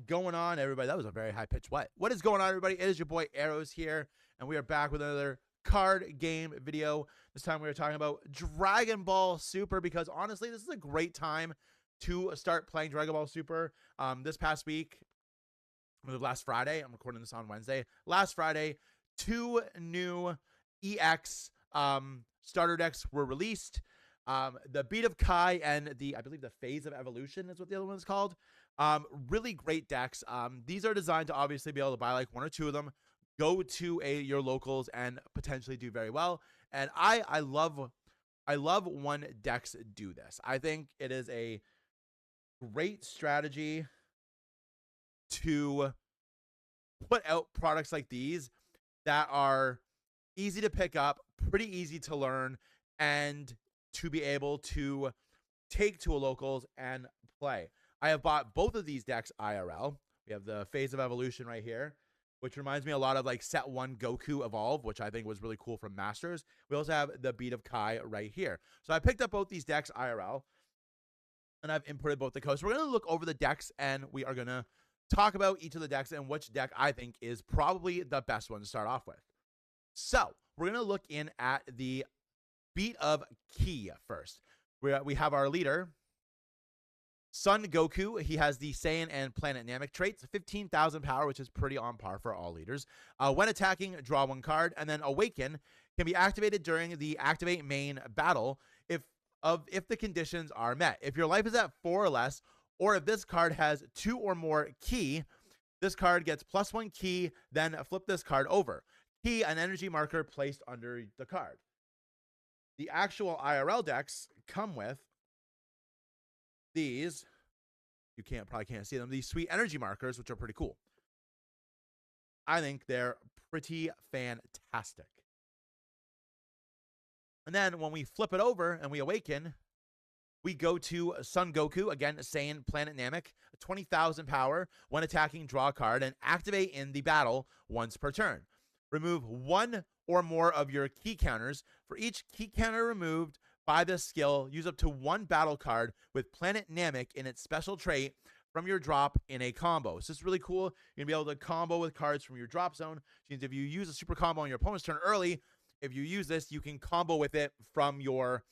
going on, everybody? That was a very high pitched what? What is going on, everybody? It is your boy Arrows here, and we are back with another card game video. This time we are talking about Dragon Ball Super, because honestly, this is a great time to start playing Dragon Ball Super. This past week, last Friday, I'm recording this on Wednesday. Last Friday, 2 new EX starter decks were released. The Beat of Kai and I believe the Phase of Evolution is what the other one is called. Really great decks. These are designed to obviously be able to buy like 1 or 2 of them, go to your locals, and potentially do very well. And I love when decks do this. I think it is a great strategy to put out products like these that are easy to pick up, pretty easy to learn, and to be able to take to a locals and play. I have bought both of these decks IRL. We have the Phase of Evolution right here, which reminds me a lot of like Set 1 Goku Evolve, which I think was really cool from Masters. We also have the Beat of Kai right here. So I picked up both these decks IRL, and I've imported both the codes. We're going to look over the decks, and we are going to talk about each of the decks and which deck I think is probably the best one to start off with. So we're going to look in at the Beat of Ki first. We have our leader, Son Goku. He has the Saiyan and Planet Namek traits, 15,000 power, which is pretty on par for all leaders. When attacking, draw 1 card, and then Awaken can be activated during the Activate Main battle if the conditions are met. If your life is at 4 or less, or if this card has 2 or more Ki, this card gets +1 Ki, then flip this card over. Ki, an energy marker placed under the card. The actual IRL decks come with these. You probably can't see them. These sweet energy markers, which are pretty cool. I think they're pretty fantastic. And then when we flip it over and we awaken, we go to Son Goku, again, Saiyan Planet Namek, 20,000 power. When attacking, draw a card and activate in the battle once per turn. Remove 1 or more of your Ki counters. For each Ki counter removed by this skill, use up to 1 battle card with Planet Namek in its special trait from your drop in a combo. So this is really cool. You're going to be able to combo with cards from your drop zone. Which means if you use a super combo on your opponent's turn early, if you use this, you can combo with it from your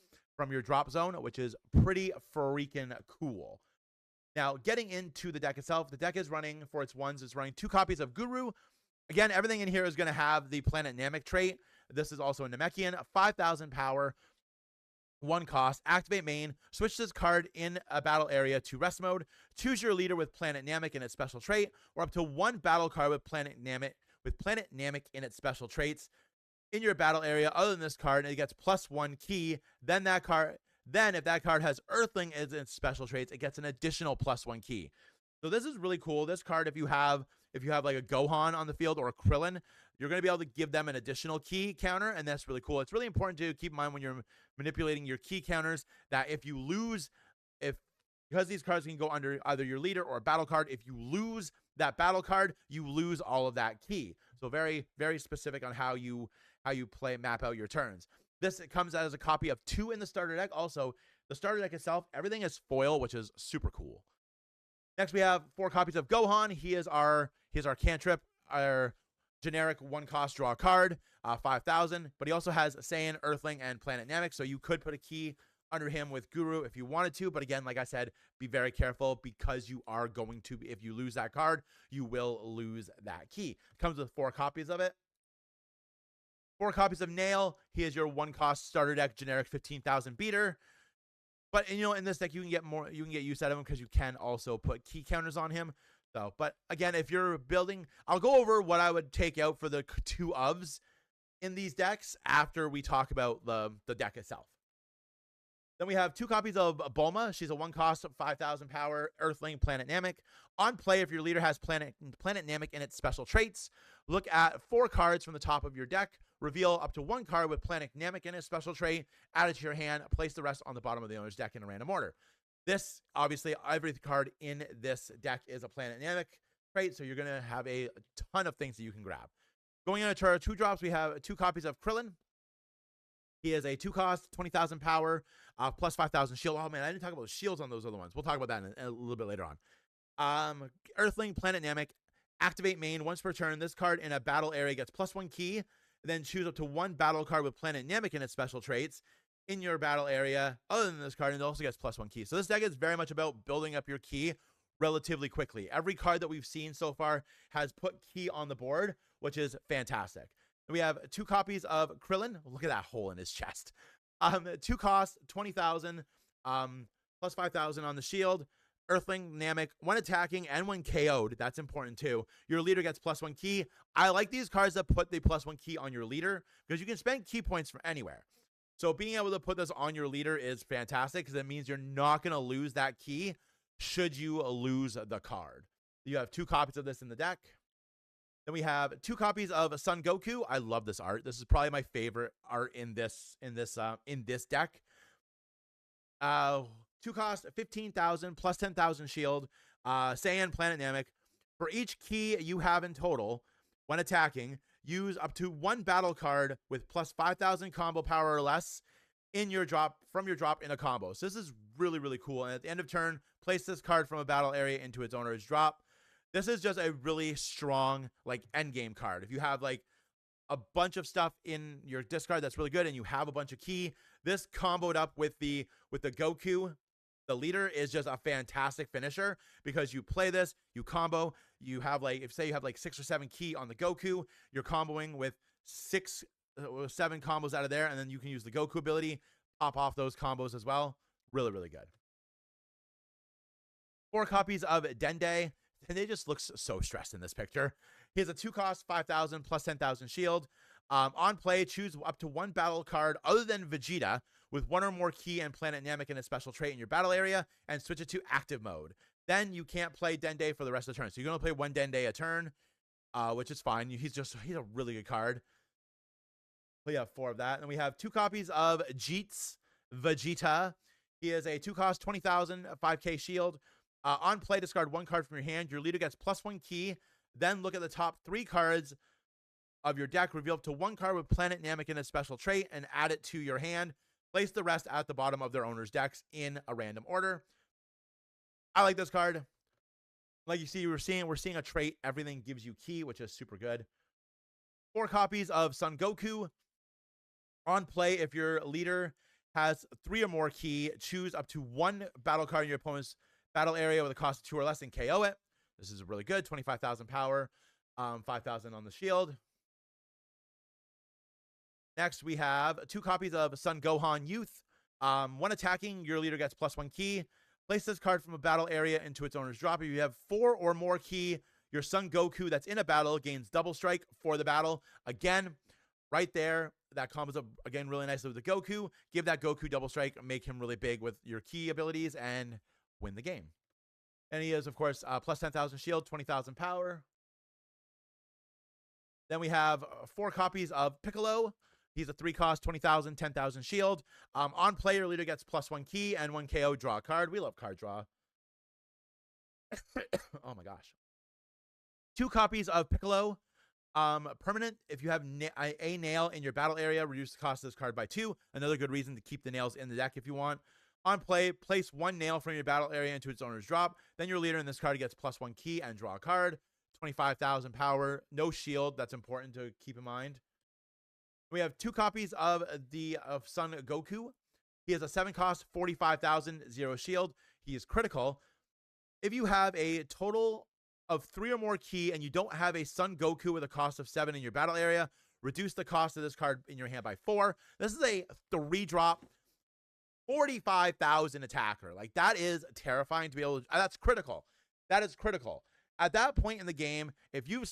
drop zone, which is pretty freaking cool. Now, getting into the deck itself, the deck is running, for its ones, it's running 2 copies of Guru. Again, everything in here is going to have the Planet Namek trait. This is also a Namekian, 5,000 power, 1 cost. Activate main. Switch this card in a battle area to rest mode. Choose your leader with Planet Namek in its special trait, or up to 1 battle card with Planet Namek in its special traits in your battle area. Other than this card, and it gets +1 Ki. Then if that card has Earthling as its special traits, it gets an additional +1 Ki. So this is really cool. This card, if you have like a Gohan on the field or a Krillin, you're going to be able to give them an additional Ki counter, and that's really cool. It's really important to keep in mind when you're manipulating your Ki counters that because these cards can go under either your leader or a battle card, if you lose that battle card, you lose all of that Ki. So very, very specific on how you map out your turns. This comes out as a copy of 2 in the starter deck. Also, the starter deck itself, everything is foil, which is super cool. Next, we have 4 copies of Gohan. He is our cantrip, our generic 1 cost draw card, 5,000. But he also has Saiyan, Earthling, and Planet Namek. So you could put a Ki under him with Guru if you wanted to. But again, like I said, be very careful, because you are going to, if you lose that card, you will lose that Ki. Comes with 4 copies of it. 4 copies of Nail. He is your 1 cost starter deck generic 15,000 beater. But in this deck you can get use out of him, because you can also put Ki counters on him. So, but again, if you're building, I'll go over what I would take out for the 2 ofs in these decks after we talk about the deck itself. Then we have 2 copies of Bulma. She's a 1 cost, 5,000 power, Earthling, Planet Namek. On play, if your leader has Planet Namek in its special traits, look at 4 cards from the top of your deck. Reveal up to 1 card with Planet Namek in its special trait. Add it to your hand. Place the rest on the bottom of the owner's deck in a random order. This, obviously, every card in this deck is a Planet Namek trait, so you're going to have a ton of things that you can grab. Going into our 2 drops, we have 2 copies of Krillin. He is a 2 cost, 20,000 power, plus 5,000 shield. Oh man, I didn't talk about shields on those other ones. We'll talk about that in a little bit later on. Earthling, Planet Namek, activate main once per turn. This card in a battle area gets +1 key. Then choose up to one battle card with Planet Namek in its special traits in your battle area other than this card, and it also gets +1 key. So this deck is very much about building up your key relatively quickly. Every card that we've seen so far has put key on the board, which is fantastic. We have 2 copies of Krillin. Look at that hole in his chest. 2 cost, 20,000, plus 5,000 on the shield. Earthling, Namek, when attacking and when KO'd, that's important too. Your leader gets +1 key. I like these cards that put the +1 key on your leader because you can spend key points from anywhere. So being able to put this on your leader is fantastic because it means you're not going to lose that key should you lose the card. You have 2 copies of this in the deck. Then we have 2 copies of Son Goku. I love this art. This is probably my favorite art in this deck. 2 cost, 15,000 plus 10,000 shield. Saiyan, Planet Namek. For each key you have in total, when attacking, use up to 1 battle card with plus 5,000 combo power or less in your drop in a combo. So this is really, really cool. And at the end of turn, place this card from a battle area into its owner's drop. This is just a really strong like end game card. If you have like a bunch of stuff in your discard that's really good and you have a bunch of key, this comboed up with the Goku, the leader, is just a fantastic finisher because you play this, you combo, you have like, if say you have like 6 or 7 key on the Goku, you're comboing with 7 combos out of there, and then you can use the Goku ability, pop off those combos as well. Really, really good. 4 copies of Dende. Dende just looks so stressed in this picture. He has a 2 cost, 5,000 plus 10,000 shield. On play, choose up to 1 battle card other than Vegeta with 1 or more key and Planet Namek in a special trait in your battle area and switch it to active mode. Then you can't play Dende for the rest of the turn. So you're going to play 1 Dende a turn, which is fine. He's a really good card. We have 4 of that. And we have 2 copies of Jeets Vegeta. He is a 2 cost, 20,000, 5k shield. On play, discard 1 card from your hand. Your leader gets +1 key. Then look at the top 3 cards of your deck. Reveal up to 1 card with Planet Namek in a special trait and add it to your hand. Place the rest at the bottom of their owner's decks in a random order. I like this card. Like you see, we're seeing a trait. Everything gives you key, which is super good. 4 copies of Son Goku. On play, if your leader has 3 or more key, choose up to 1 battle card in your opponent's battle area with a cost of 2 or less and KO it. This is really good. 25,000 power, 5,000 on the shield. Next, we have 2 copies of Son Gohan Youth. When attacking, your leader gets +1 key. Place this card from a battle area into its owner's drop. If you have 4 or more key, your Son Goku that's in a battle gains double strike for the battle. Again, right there, that combos up again really nicely with the Goku. Give that Goku double strike, make him really big with your key abilities, and win the game. And he is, of course, plus 10,000 shield, 20,000 power. Then we have 4 copies of Piccolo. He's a 3 cost, 20,000, 10,000 shield. On play, your leader gets +1 key and 1 KO, draw a card. We love card draw. Oh my gosh. 2 copies of Piccolo. Permanent, if you have a nail in your battle area, reduce the cost of this card by 2. Another good reason to keep the nails in the deck if you want. On play, place 1 nail from your battle area into its owner's drop. Then your leader in this card gets +1 key and draw a card. 25,000 power, no shield. That's important to keep in mind. We have 2 copies of Son Goku. He has a 7 cost, 45,000, 0 shield. He is critical. If you have a total of 3 or more key and you don't have a Son Goku with a cost of 7 in your battle area, reduce the cost of this card in your hand by 4. This is a 3-drop, 45,000 attacker. Like, that is terrifying to be able to, that's critical. That is critical. At that point in the game, if you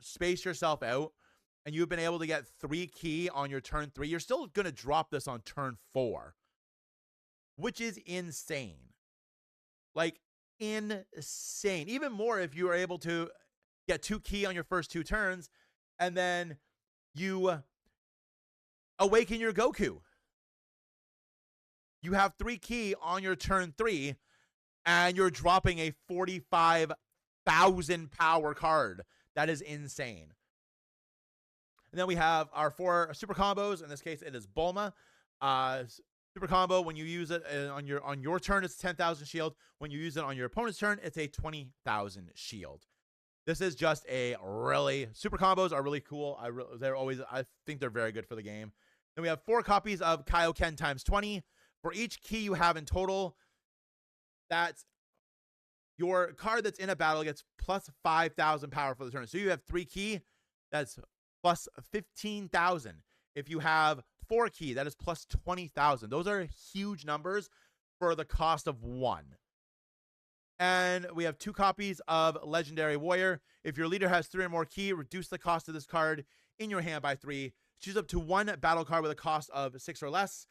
space yourself out and you've been able to get 3 key on your turn 3, you're still going to drop this on turn 4, which is insane. Like, insane. Even more if you are able to get 2 key on your first 2 turns and then you awaken your Goku. You have 3 key on your turn 3 and you're dropping a 45,000 power card. That is insane. And then we have our 4 super combos. In this case, it is Bulma. Super combo, when you use it on your turn, it's 10,000 shield. When you use it on your opponent's turn, it's a 20,000 shield. This is just a really, super combos are really cool. I think they're very good for the game. Then we have 4 copies of Kaioken times 20. For each key you have in total, that's your card that's in a battle gets plus 5,000 power for the turn. So you have 3 key, that's plus 15,000. If you have 4 key, that is plus 20,000. Those are huge numbers for the cost of 1. And we have 2 copies of Legendary Warrior. If your leader has 3 or more key, reduce the cost of this card in your hand by 3. Choose up to 1 battle card with a cost of 6 or less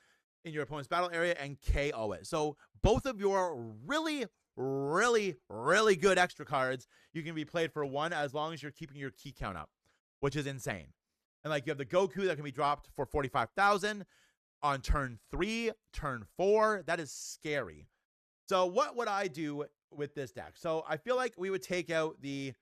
in your opponent's battle area and KO it. So both of your really good extra cards, you can be played for 1 as long as you're keeping your key count up, which is insane. And like you have the Goku that can be dropped for 45,000 on turn 3, turn 4. That is scary. So what would I do with this deck? So I feel like we would take out the,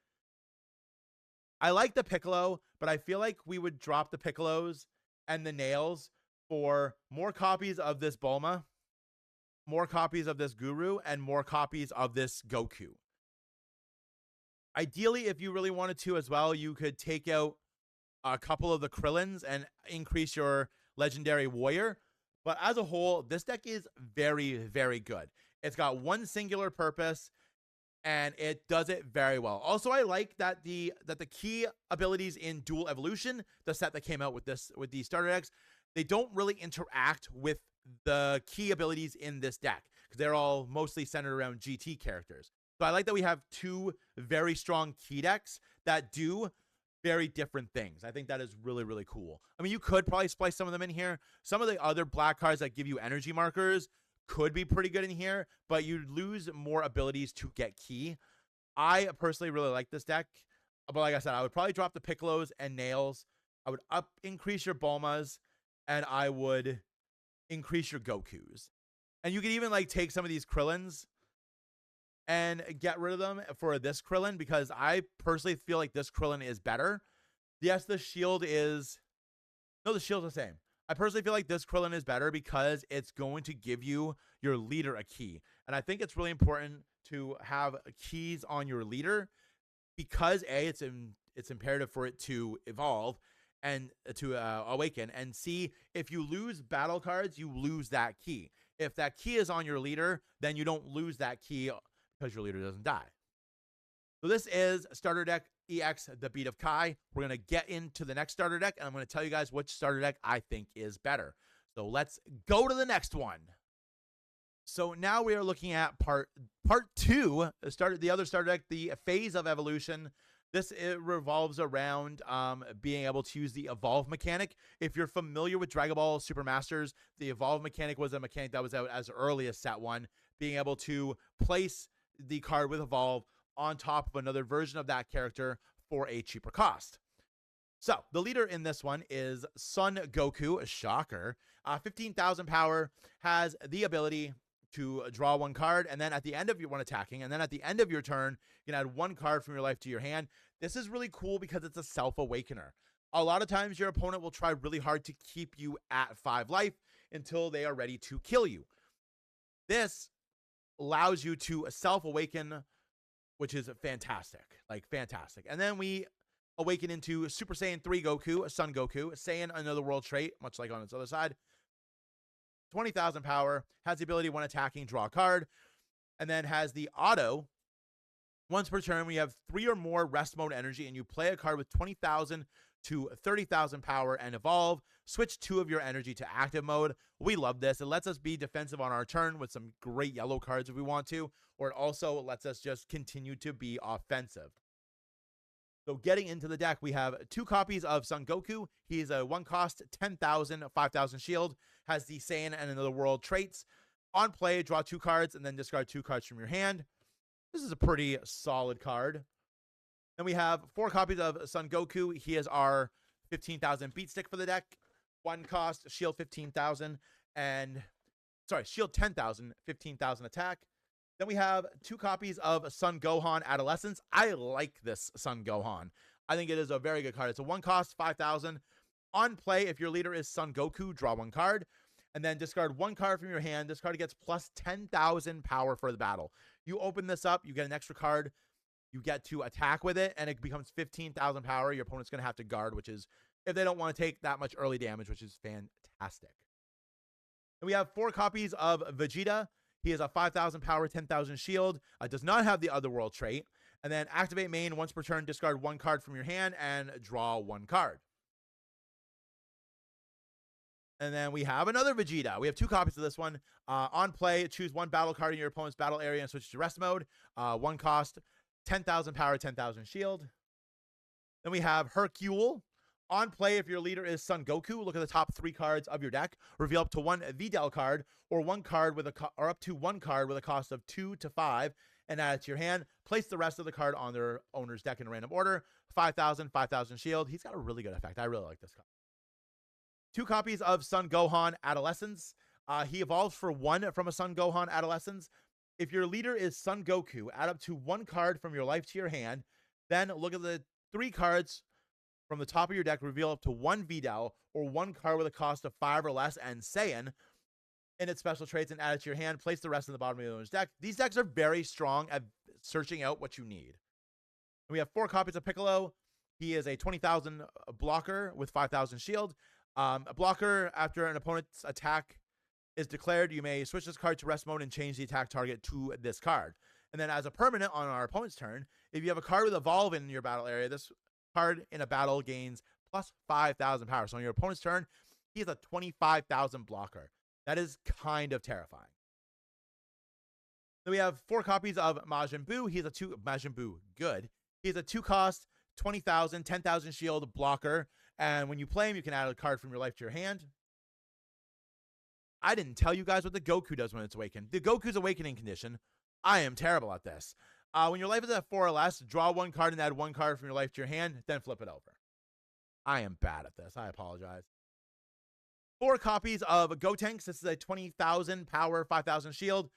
I like the Piccolo, but I feel like we would drop the Piccolos and the Nails for more copies of this Bulma, more copies of this Guru, and more copies of this Goku. Ideally, if you really wanted to as well, you could take out a couple of the Krillins and increase your Legendary Warrior. But as a whole, this deck is very, very good. It's got one singular purpose, and it does it very well. Also, I like that the key abilities in Dual Evolution, the set that came out with these starter decks, they don't really interact with the key abilities in this deck because they're all mostly centered around GT characters. So I like that we have 2 very strong key decks that do very different things. I think that is really, really cool. I mean, you could probably splice some of them in here. Some of the other black cards that give you energy markers could be pretty good in here, but you lose more abilities to get key. I personally really like this deck, but like I said, I would probably drop the Piccolos and Nails. I would increase your Bulmas, and I would increase your Gokus. And you could even like take some of these Krillins and get rid of them for this Krillin, because I personally feel like this Krillin is better. Yes, the shield's the same. I personally feel like this Krillin is better because it's going to give you your leader a key. And I think it's really important to have keys on your leader because A, it's imperative for it to evolve and to awaken, and C, if you lose battle cards, you lose that key. If that key is on your leader, then you don't lose that key because your leader doesn't die. So this is Starter Deck EX, the Beat of Kai. We're going to get into the next starter deck, and I'm going to tell you guys which starter deck I think is better. So let's go to the next one. So now we are looking at part 2, the other starter deck, the Phase of Evolution. This revolves around being able to use the Evolve mechanic. If you're familiar with Dragon Ball Super Masters, the Evolve mechanic was a mechanic that was out as early as Set 1, being able to place the card with Evolve on top of another version of that character for a cheaper cost. So the leader in this one is Son Goku, a shocker. 15,000 power, has the ability to draw 1 card, and then at the end of your one attacking, and then at the end of your turn, you can add 1 card from your life to your hand. This is really cool because it's a self-awakener. A lot of times your opponent will try really hard to keep you at 5 life until they are ready to kill you. This allows you to self-awaken, which is fantastic, like fantastic. And then we awaken into Super Saiyan 3 Goku, Son Goku, Saiyan Another World trait, much like on its other side. 20,000 power, has the ability when attacking, draw a card, and then has the auto. Once per turn, we have 3 or more rest mode energy, and you play a card with 20,000 to 30,000 power and evolve. Switch 2 of your energy to active mode. We love this. It lets us be defensive on our turn with some great yellow cards if we want to, or it also lets us just continue to be offensive. So getting into the deck, we have 2 copies of Son Goku. He's a 1 cost, 10,000, 5,000 shield, has the Saiyan and Another World traits. On play, draw 2 cards and then discard 2 cards from your hand. This is a pretty solid card. Then we have 4 copies of Son Goku. He is our 15,000 beat stick for the deck. 1 cost, shield 15,000, and shield 10,000, 15,000 attack. Then we have 2 copies of Son Gohan Adolescence. I like this Son Gohan. I think it is a very good card. It's a 1 cost, 5,000. On play, if your leader is Son Goku, draw 1 card. and then discard one card from your hand. This card gets plus 10,000 power for the battle. You open this up, you get an extra card, you get to attack with it, and it becomes 15,000 power. Your opponent's going to have to guard, which is if they don't want to take that much early damage, which is fantastic. And we have 4 copies of Vegeta. He has a 5,000 power, 10,000 shield. Does not have the Otherworld trait. And then activate main once per turn, discard one card from your hand and draw one card. And then we have another Vegeta. We have 2 copies of this one. On play, choose one battle card in your opponent's battle area and switch to rest mode. One cost, 10,000 power, 10,000 shield. Then we have Hercule. On play, if your leader is Son Goku, look at the top 3 cards of your deck. Reveal up to 1 Videl card or one card with or up to 1 card with a cost of 2 to 5 and add it to your hand. Place the rest of the card on their owner's deck in a random order. 5,000, 5,000 shield. He's got a really good effect. I really like this card. 2 copies of Son Gohan Adolescence. He evolves for 1 from a Son Gohan Adolescence. If your leader is Son Goku, add up to 1 card from your life to your hand. Then look at the 3 cards from the top of your deck, reveal up to 1 Videl or 1 card with a cost of 5 or less and Saiyan in its special traits and add it to your hand. Place the rest in the bottom of your owner's deck. These decks are very strong at searching out what you need. And we have 4 copies of Piccolo. He is a 20,000 blocker with 5,000 shield. A blocker, after an opponent's attack is declared, you may switch this card to rest mode and change the attack target to this card. And then as a permanent on our opponent's turn, if you have a card with Evolve in your battle area, this card in a battle gains plus 5,000 power. So on your opponent's turn, he has a 25,000 blocker. That is kind of terrifying. Then we have 4 copies of Majin Buu. He's a Majin Buu, good. He's a 2 cost, 20,000, 10,000 shield blocker. And when you play him, you can add a card from your life to your hand. I didn't tell you guys what the Goku does when it's awakened. The Goku's awakening condition. I am terrible at this. When your life is at 4 or less, draw 1 card and add 1 card from your life to your hand, then flip it over. I am bad at this. I apologize. 4 copies of Gotenks. This is a 20,000 power, 5,000 shield.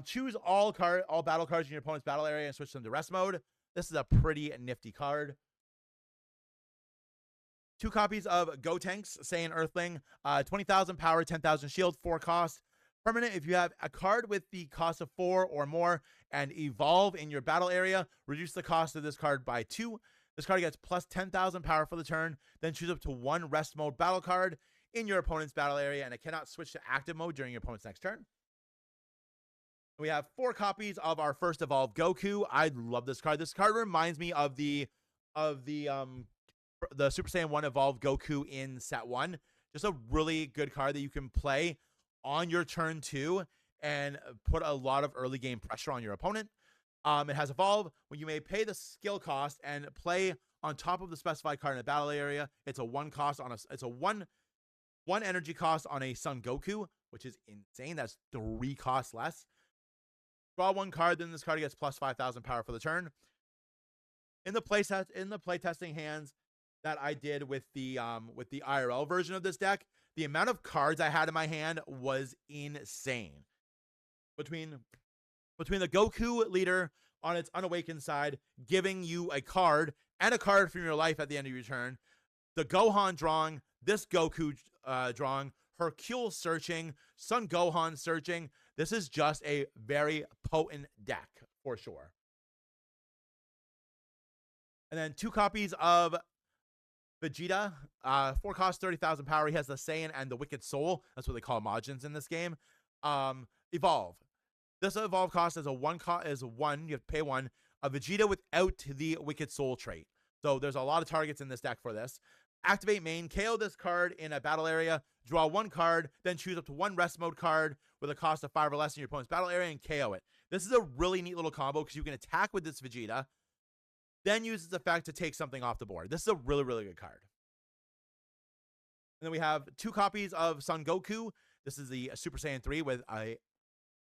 Choose all battle cards in your opponent's battle area and switch them to rest mode. This is a pretty nifty card. 2 copies of Gotenks, Saiyan Earthling. 20,000 power, 10,000 shield, 4 cost. Permanent, if you have a card with the cost of 4 or more and evolve in your battle area, reduce the cost of this card by 2. This card gets plus 10,000 power for the turn. Then choose up to 1 rest mode battle card in your opponent's battle area, and it cannot switch to active mode during your opponent's next turn. We have 4 copies of our first evolved Goku. I love this card. This card reminds me of the Super Saiyan 1 evolved Goku in set 1. Just a really good card that you can play on your turn 2 and put a lot of early game pressure on your opponent. It has evolve when you may pay the skill cost and play on top of the specified card in a battle area. It's a 1 cost on it's a 1 energy cost on a Son Goku, which is insane. That's 3 costs less. Draw 1 card, then this card gets plus 5,000 power for the turn. In the playtesting hands that I did with the IRL version of this deck, the amount of cards I had in my hand was insane. Between the Goku leader on its unawakened side, giving you a card and a card from your life at the end of your turn, the Gohan drawing, this Goku drawing, Hercule searching, Son Gohan searching. This is just a very potent deck for sure. And then 2 copies of Vegeta, 4 cost, 30,000 power. He has the Saiyan and the Wicked Soul. That's what they call Majins in this game. Evolve. This evolve cost is one. You have to pay 1. A Vegeta without the Wicked Soul trait. So there's a lot of targets in this deck for this. Activate main, KO this card in a battle area, draw 1 card, then choose up to 1 rest mode card with a cost of 5 or less in your opponent's battle area and KO it. This is a really neat little combo because you can attack with this Vegeta, then use its effect to take something off the board. This is a really, really good card. And then we have 2 copies of Son Goku. This is the Super Saiyan 3 with a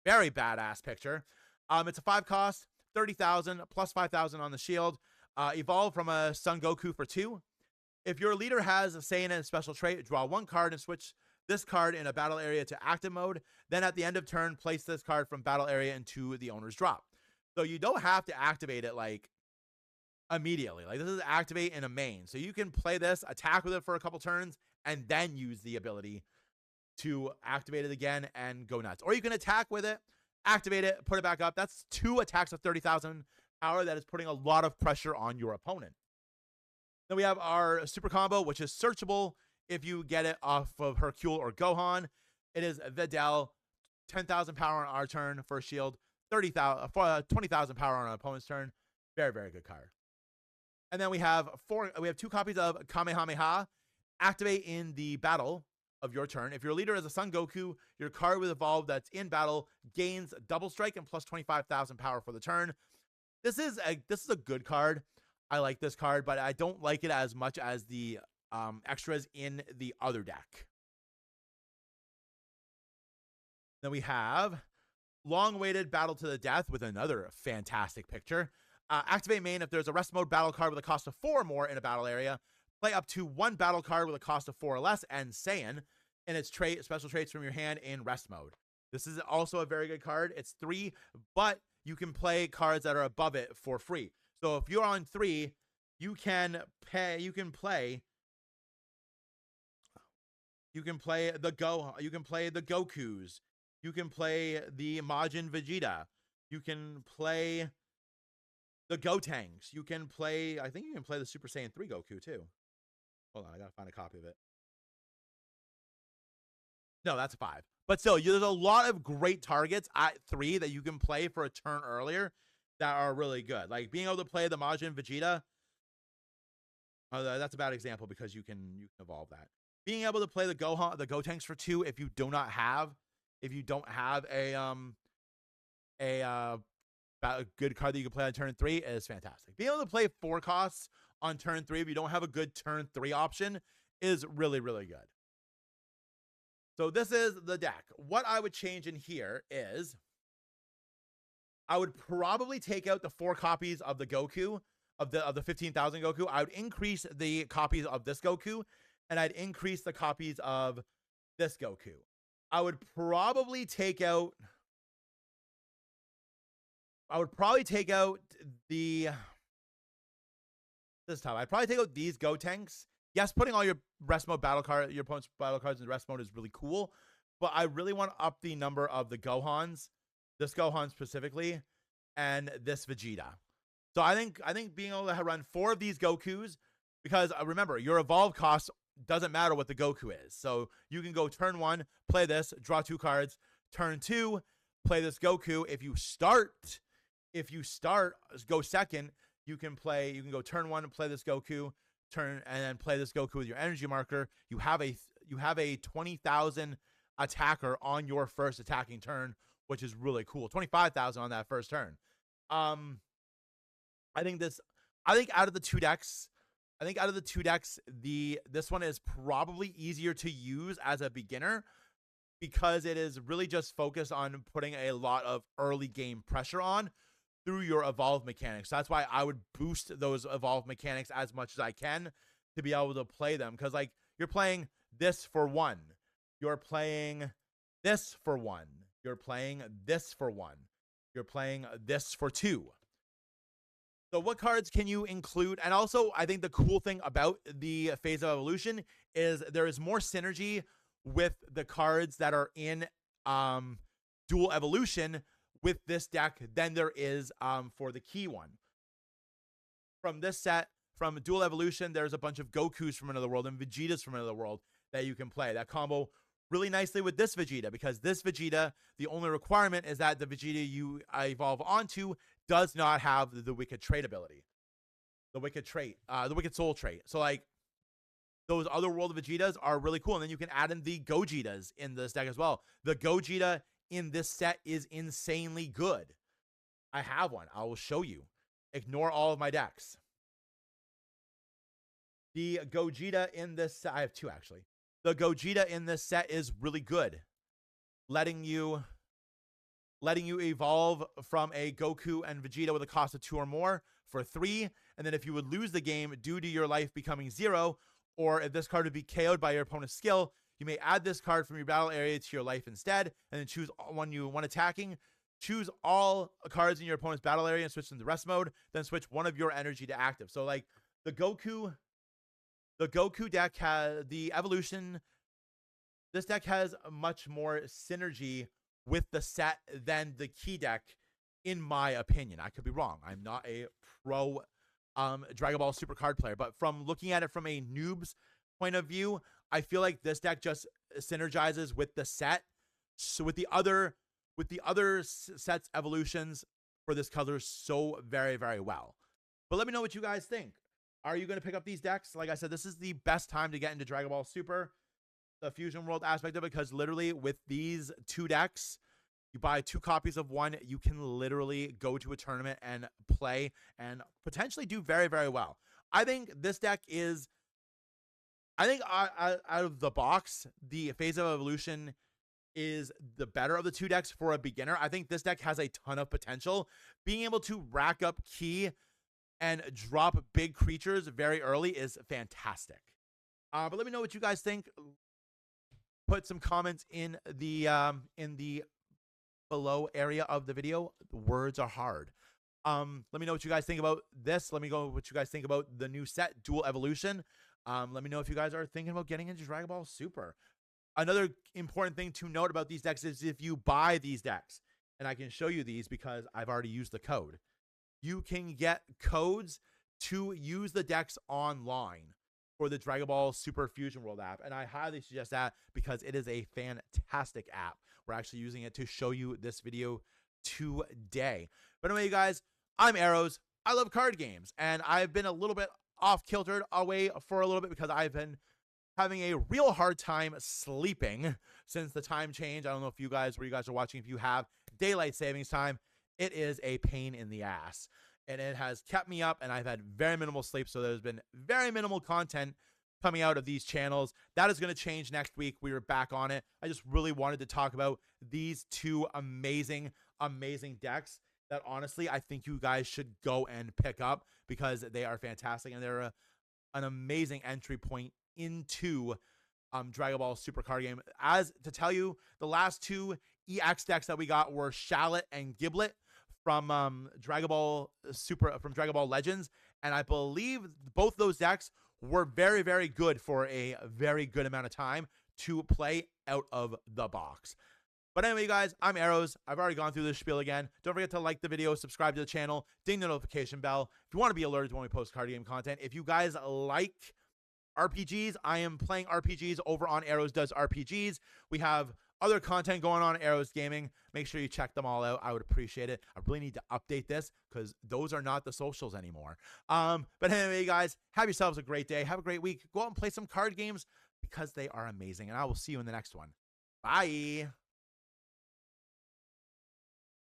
very badass picture. It's a 5 cost, 30,000 plus 5,000 on the shield. Evolve from a Son Goku for 2. If your leader has a Saiyan and a special trait, draw 1 card and switch this card in a battle area to active mode. Then at the end of turn, place this card from battle area into the owner's drop. So you don't have to activate it like immediately. Like this is activate in a main. So you can play this, attack with it for a couple turns, and then use the ability to activate it again and go nuts. Or you can attack with it, activate it, put it back up. That's 2 attacks of 30,000 power. That is putting a lot of pressure on your opponent. Then we have our super combo, which is searchable if you get it off of Hercule or Gohan. It is Videl, 10,000 power on our turn for a shield, 20,000 power on our opponent's turn. Very, very good card. And then we have 2 copies of Kamehameha. Activate in the battle of your turn. If your leader is a Son Goku, your card with evolve that's in battle gains double strike and plus 25,000 power for the turn. This is a good card. I like this card, but I don't like it as much as the extras in the other deck. Then we have long-awaited Battle to the Death with another fantastic picture. Activate main if there's a rest mode battle card with a cost of 4 or more in a battle area. Play up to 1 battle card with a cost of 4 or less and Saiyan in its special traits from your hand in rest mode. This is also a very good card. It's 3, but you can play cards that are above it for free. So if you're on 3, you can play the Gokus. You can play the Majin Vegeta. You can play the Gotenks. You can play, I think you can play the Super Saiyan 3 Goku too. Hold on, I gotta find a copy of it. No, that's 5. But still, there's a lot of great targets at 3 that you can play for a turn earlier that are really good. Like being able to play the Majin Vegeta. That's a bad example because you can evolve that. Being able to play the Gotenks for 2 if you don't have a good card that you can play on turn 3 is fantastic. Being able to play 4 costs on turn 3 if you don't have a good turn 3 option is really, really good. So this is the deck. What I would change in here is I would probably take out the 4 copies of the Goku, of the 15,000 Goku. I would increase the copies of this Goku, and I'd increase the copies of this Goku. I would probably take out the this time. I'd probably take out these Gotenks. Yes, putting all your rest mode your opponent's battle cards in rest mode is really cool, but I really want to up the number of the Gohans, this Gohan specifically, and this Vegeta. So I think being able to run 4 of these Gokus, because remember, your evolve cost doesn't matter what the Goku is. So you can go turn 1, play this, draw 2 cards. Turn 2, play this Goku. If you start, go second, you can go turn 1 and play this Goku, and then play this Goku with your energy marker. You have a 20,000 attacker on your first attacking turn, which is really cool. 25,000 on that first turn. I think out of the two decks, this one is probably easier to use as a beginner because it is really just focused on putting a lot of early game pressure on through your evolve mechanics. So that's why I would boost those evolve mechanics as much as I can to be able to play them. Because like you're playing this for 1, you're playing this for 1, you're playing this for 1, you're playing this for 2. So what cards can you include? And also, I think the cool thing about the phase of evolution is there is more synergy with the cards that are in dual evolution with this deck than there is for the key one. From this set, from dual evolution, there's a bunch of Gokus from another world and Vegetas from another world that you can play. That combo really nicely with this Vegeta, because this Vegeta, the only requirement is that the Vegeta you evolve onto does not have the Wicked Trait ability. The Wicked Soul trait. So like those other world Vegetas are really cool. And then you can add in the Gogetas in this deck as well. The Gogeta in this set is insanely good. I have one. I will show you. Ignore all of my decks. The Gogeta in this set, I have 2 actually. The Gogeta in this set is really good. Letting you evolve from a Goku and Vegeta with a cost of 2 or more for 3. And then if you would lose the game due to your life becoming 0, or if this card would be KO'd by your opponent's skill, you may add this card from your battle area to your life instead, and then choose one attacking. Choose all cards in your opponent's battle area and switch them to rest mode. Then switch one of your energy to active. So like the Goku deck has the evolution this deck has much more synergy with the set than the key deck, in my opinion. I could be wrong. I'm not a pro Dragon Ball Super card player, but from looking at it from a noob's point of view, I feel like this deck just synergizes with the set. So with the other sets evolutions for this color so very, very well. But let me know what you guys think. Are you going to pick up these decks? Like I said, this is the best time to get into Dragon Ball Super, the Fusion World aspect of it, because literally with these 2 decks, you buy 2 copies of one, you can literally go to a tournament and play and potentially do very, very well. I think this deck is, out of the box, the Phase of Evolution is the better of the 2 decks for a beginner. I think this deck has a ton of potential. Being able to rack up ki and drop big creatures very early is fantastic. But let me know what you guys think. Put some comments in the below area of the video. The words are hard. Let me know what you guys think about this. Let me know what you guys think about the new set, Dual Evolution. Let me know if you guys are thinking about getting into Dragon Ball Super. Another important thing to note about these decks is if you buy these decks, and I can show you these because I've already used the code, you can get codes to use the decks online for the Dragon Ball Super Fusion World app. And I highly suggest that because it is a fantastic app. We're actually using it to show you this video today. But anyway, you guys, I'm Arrows. I love card games, and I've been a little bit off kiltered away for a little bit because I've been having a real hard time sleeping since the time change. I don't know if you guys, where you guys are watching, if you have daylight savings time, it is a pain in the ass. And it has kept me up, and I've had very minimal sleep, so there's been very minimal content coming out of these channels. That is going to change next week. We were back on it. I just really wanted to talk about these 2 amazing, amazing decks that honestly I think you guys should go and pick up because they are fantastic, and they're an amazing entry point into Dragon Ball Super card game. As to tell you, the last 2 EX decks that we got were Shallot and Giblet from Dragon Ball Super, from Dragon Ball Legends, and I believe both those decks were very, very good for a very good amount of time to play out of the box. But anyway, guys, I'm Arrows. I've already gone through this spiel again. Don't forget to like the video, subscribe to the channel, ding the notification bell if you want to be alerted when we post card game content. If you guys like RPGs, I am playing RPGs over on Arrows Does RPGs. We have other content going on Arrows Gaming. Make sure you check them all out. I would appreciate it. I really need to update this because those are not the socials anymore. But anyway, guys, have yourselves a great day. Have a great week. Go out and play some card games because they are amazing. And I will see you in the next one. Bye.